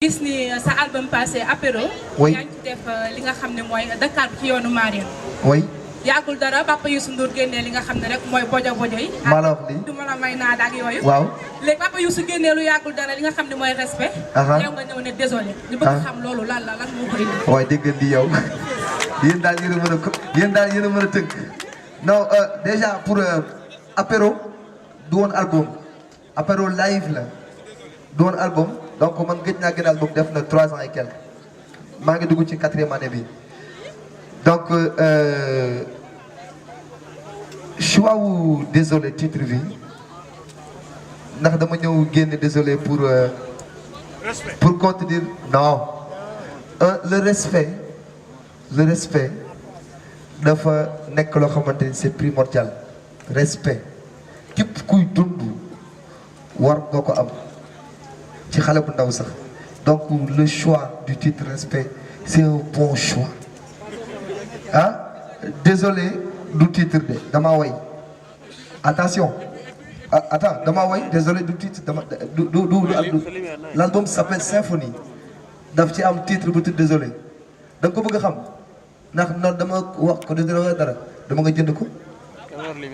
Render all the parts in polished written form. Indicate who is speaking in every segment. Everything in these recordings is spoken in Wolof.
Speaker 1: gis ni sa album passé apéro.
Speaker 2: Oui.
Speaker 1: yaa ngi ci def li nga xam ne mooy Dakar ci yoonu Marien.
Speaker 2: oui.
Speaker 1: yàggul dara Papa Youssou Ndour génnee li nga xam ne rek mooy bojo yi.
Speaker 2: maa la wax lii
Speaker 1: du ma la may naada ak yooyu.
Speaker 2: waaw.
Speaker 1: léegi Papa Youssou génnee lu yàggul dara li nga xam ne mooy respect. yow nga ñëw ne désolé. ñu bëgg xam loolu lan moo koy indi.
Speaker 2: waaye dégg ngeen di yow yéen daal yéen a mën a ko yéen daal yéen a mën a tënk non déjà pour apéro du woon album apéro live la du woon album donc man gëj naa gën album def na 3 ans et quelques maa ngi dugg ci 4e année bi donc choix wu désolé titre bi ndax dama ñëw génn désolé pour contenir non le respect dafa nekk loo xamante ni c'est primordial respect képp kuy dund war nga ko am ci xale bu ndaw sax donc le choix du titre respect c'est un bon choix ah désolé du titre de dama way attention attends dama way désolé du titre dama du l'album s'appelle Symphonie daf ci am titre bu tudd désolé da nga ko bëgg a xam ndax noonu dama wax ko désolé wala dara dama nga jënd ko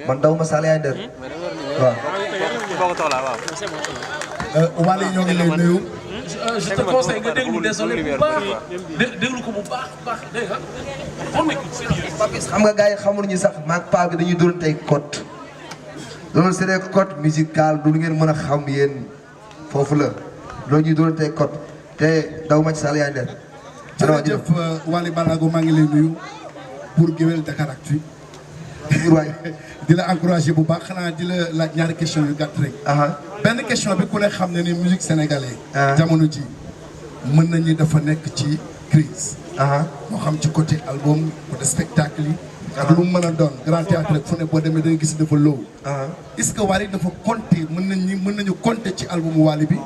Speaker 2: man daw ma Sall yaay nder waaw.
Speaker 3: Wally ñoo ngi lay nuyu.
Speaker 4: je te conseille nga déglu désolé bu baax déglu ko bu baax dégg nga on écoute sérieux.
Speaker 2: xam nga gars yi xamuñu sax maag paa bi dañuy doon tey code loolu c'est des codes musicales du ngeen mën a xam yéen foofu la loolu ñuy doon tey code te daw ma ci Sall yaay nder.
Speaker 3: jërëjëf Wally Ballago maa ngi lay nuyu pour Gueweul Dakaractu di la encouragé bu baax xanaa di la laaj ñaari question yu gàtt rek. benn question bi ku ne xam ne ni musique sénégalaise. jamono ji mën nañu dafa nekk ci crise moo xam ci côté album côté spectacle yi. ak lu mu mën a doon grand théâtre rek fu ne boo demee da nga gis dafa low. est-ce que Wally dafa compter mën nañu compter ci album Wally bi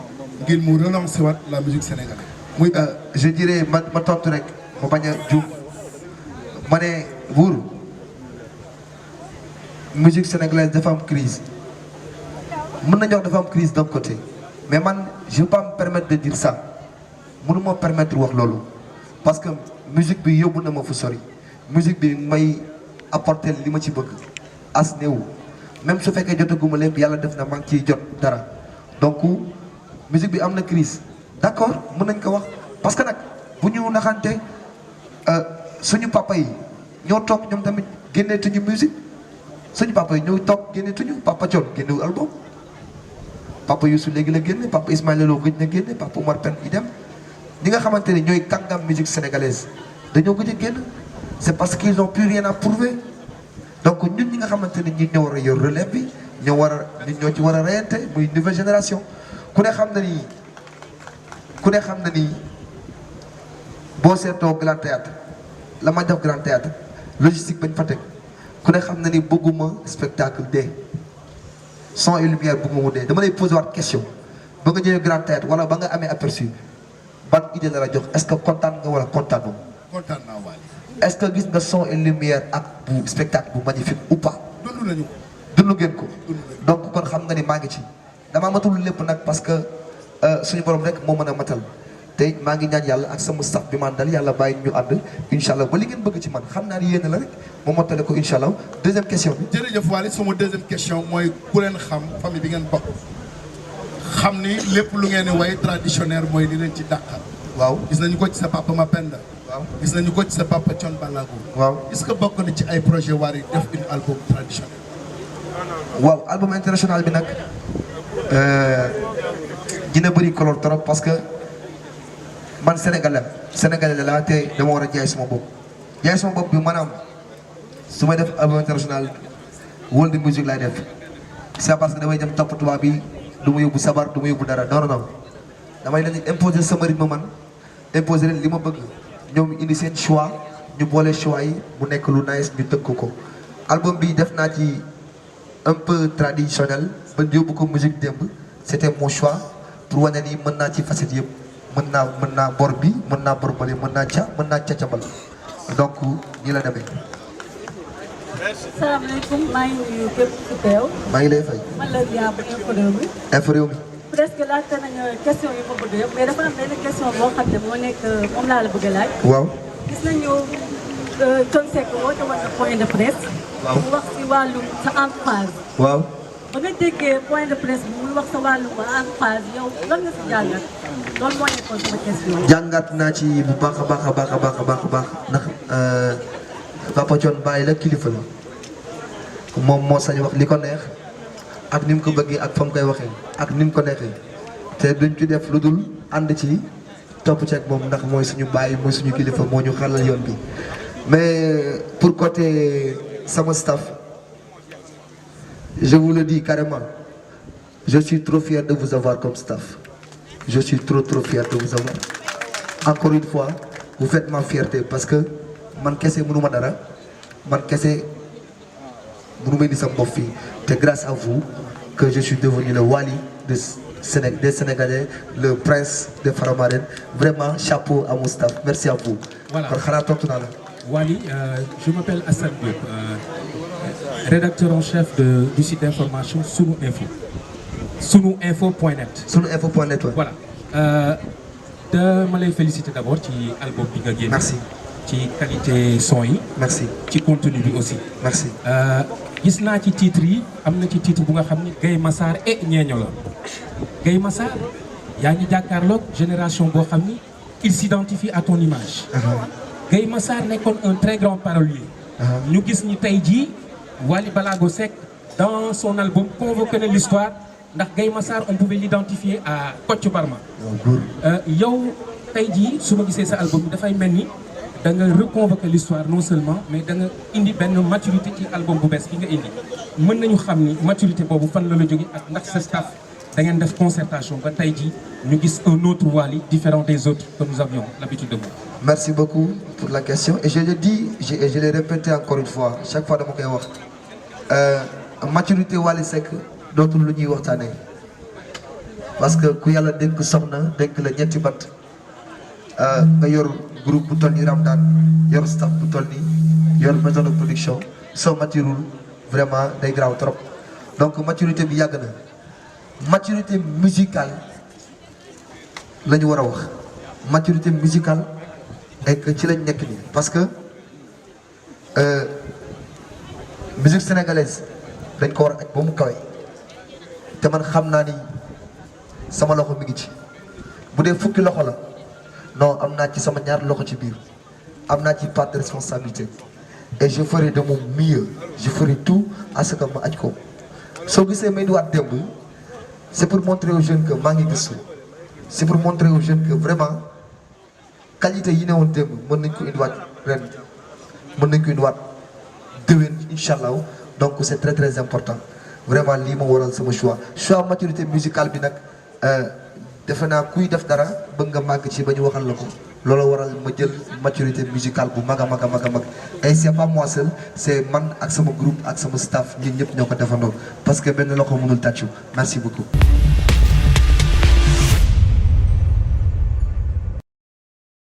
Speaker 3: ngir mu relancer waat la musique sénégalaise.
Speaker 2: muy je dirais ma tontu rek ma bañ a juum ma ne buur musique sénégalaise dafa am crise mën nañu wax dafa am crise d'un côté mais man je peux pas me permettre de dire ça mënu ma permettre wax loolu parce que musique bi yóbbu na ma fu sori musique bi may apporter li ma ci bëgg as néew même su fekkee jotaguma lépp yàlla def na maa ngi ciy jot dara donc musique bi am na crise d'accord mën nañ ko wax parce que nag bu ñu naxante suñu papa yi ñoo toog ñoom tamit génneetuñu musique suñu papa yi ñoo toog génneetuñu papa Thione génnewul album papa Youssou léegi la génne papa Ismaël Lô gëj na génne papa Omar Pène idem ñi nga xamante ne ñooy kàngam musique sénégalaise dañoo gëj a génn c'est parce qu'ils ont plus rien à prouver donc ñun ñi nga xamante ne ñi ñoo war a yor relève bi ñoo ñoo ci war a reyante muy nouvelle génération ku ne xam na ni boo seetoo grand théâtre la ma def grand théâtre logistique bañ fa teg ku ne xam na ni bëgguma spectacle dee son et lumière bëgguma mu dee dama lay poser waat question ba nga ñëwee grand théâtre wala ba nga amee aperçu ban idée la jox est-ce que kontaan nga wala kontaan moom.
Speaker 3: kontaan naa Wally.
Speaker 2: est-ce que gis nga son et lumière ak bu spectacle bu magnifique ou pas.
Speaker 3: dund nañu ko.
Speaker 2: dund ngeen ko. donc kon xam nga ni maa ngi ci damaa matul lépp nag parce que suñu borom rek moo mën a matal. te maa ngi ñaan yàlla ak sama staff bi man dal yàlla bàyyi ñu ànd incha allah ba li ngeen bëgg ci man xam naa ni yéen la rek moo mottale ko incha allah deuxième question bi.
Speaker 3: jërëjëf Wally sama deuxième question mooy ku leen xam famille bi ngeen bokk xam ni lépp lu ngeen di way traditionnel mooy li leen ci dàqal.
Speaker 2: waaw
Speaker 3: gis nañu ko ci sa papa Mapenda.
Speaker 2: waaw
Speaker 3: gis nañu ko ci sa papa Thione Ballago.
Speaker 2: waaw
Speaker 3: est-ce que bokk na ci ay projet Wally def une album traditionnel.
Speaker 2: waaw album international bi nag dina bëri color trop parce que. man sénégalais laa te dama war a jaay sama bopp bi maanaam su may def album international world music laay def c'est parce que damay dem topp tubaab bi du ma yóbbu sabar du ma yóbbu dara non damay leen imposer sama rythme man imposer leen li ma bëgg ñoom indi seen choix ñu boole choix yi mu nekk lu nice ñu tëgg ko album bi def naa ci un peu traditionnel ba yóbbu ko musique démb c'était mon choix pour wane ni mën naa ci facette yëpp mën naa bor bi mën naa bor bële mën naa cacabal donc ñi la demee.
Speaker 5: salaamaaleykum maa ngi nuyu képp ku teew.
Speaker 2: maa ngi lay fay.
Speaker 5: man la Dia bu Infos Rewmi.
Speaker 2: Infos Rewmi.
Speaker 5: presque laajte nañu question yi ma bëgg yëpp mais dafa am benn question boo xam ne moo nekk moom laa la bëgg a laaj.
Speaker 2: waaw.
Speaker 5: gis nañu Thione Seck woote woon na point de presse.
Speaker 2: waaw
Speaker 5: mu wax si wàllum sa emphase.
Speaker 2: waaw.
Speaker 5: ba nga déggee point de presse bi muy wax sa wàllum emphase yow lan nga si jàngat loolu moo nekkoon sama question.
Speaker 2: jàngat naa ci bu baax a baax a baax a baax a baax a baax ndax Papa Thione bàyyi la kilifa la moom moo sañ wax li ko neex ak ni mu ko bëggee ak fa mu koy waxee ak ni mu ko neexee te duñ ci def lu dul ànd ci topp ceeg moom ndax mooy suñu bàyyi mooy suñu kilifa moo ñu xalal yoon bi mais pour côté sama staff je vous le dis carrément je suis trop fier de vous avoir comme staff je suis trop fier de vous avoir encore une fois vous faites ma fierté parce que man kese mënuma dara man kese mënuma indi sama bopp fii te grâce à vous que je suis devenu le Wally des Sénégalais le prince de Faramareen vraiment chapeau à mon staff merci à vous.
Speaker 6: voilà
Speaker 2: kon xanaa tontu naa la.
Speaker 6: Wally je m'appelle Assane Diop rédacteur en chef du site d'information Sunu Info. Sunuinfo.net.
Speaker 2: Sunuinfo.net ouais.
Speaker 6: Voilà dama lay féliciter d'abord ci album bi nga génne.
Speaker 2: merci.
Speaker 6: ci qualité son yi.
Speaker 2: merci.
Speaker 6: ci contenu bi aussi.
Speaker 2: merci.
Speaker 6: gis naa ci titre yi am na ci titre bu nga xam ni Gaye Massar et ñeeño la Gaye Massar yaa ngi jàkkaarloog génération boo xam ni il s'identifie à ton image. Gaye Massar nekkoon un très grand parolier. ñu gis ni tey jii Wally Ballago Seck dans son album convoqué na l'histoire ndax Gaye Massar on pouvait l'identifier à Kocc Barma. yow tey jii su ma gisee sa album bi dafay mel ni da nga reconvoquer l'histoire non seulement mais da nga indi benn maturité ci album bu bees bi nga indi mën nañu xam ni maturité boobu fan la la jóge ak ndax sa staff da ngeen def concertation ba tey jii ñu gis un autre Wally différent des autres que nous avions l'habitude de voir.
Speaker 2: merci beaucoup pour la question et je le dis et je l'ai répété encore une fois chaque fois dama koy wax maturité Wally Seck dootul lu ñuy waxtaanee parce que ku yàlla dénk soxna dénk la ñetti bant nga yor groupe bu toll nii Ramdan yor staff bu toll nii yor maison de production soo maturul vraiment day graaw trop donc maturité bi yàgg na maturité musicale la ñu war a wax maturité musicale et que ci lañ nekk nii parce que musique sénégalaise dañ ko war a aj ba mu kawe te man xam naa ni sama loxo mi ngi ci bu dee fukki loxo la non am naa ci sama ñaar loxo ci biir am naa ci part de responsabilité et je ferai de mon mieux je ferai tout à ce que ma aj ko soo gisee may indiwaat démb c'est pour montrer aux jeunes que maa ngi gëstu c'est pour montrer aux jeunes que vraiment qualité yi ne woon démb mën nañ ko indiwaat ren mën nañ ko indiwaat déwén incha allah donc c'est très important vraiment lii ma waral sama choix maturité musicale bi nag defe naa kuy def dara bëgg nga màgg ci ba ñu waxal la ko loolu waral ma jël maturité musicale bu mag a mag et c'est pas moi seul c'est man ak sama groupe ak sama staff ñun ñëpp ñoo ko defandoo parce que benn loxo mënul tàccu merci beaucoup.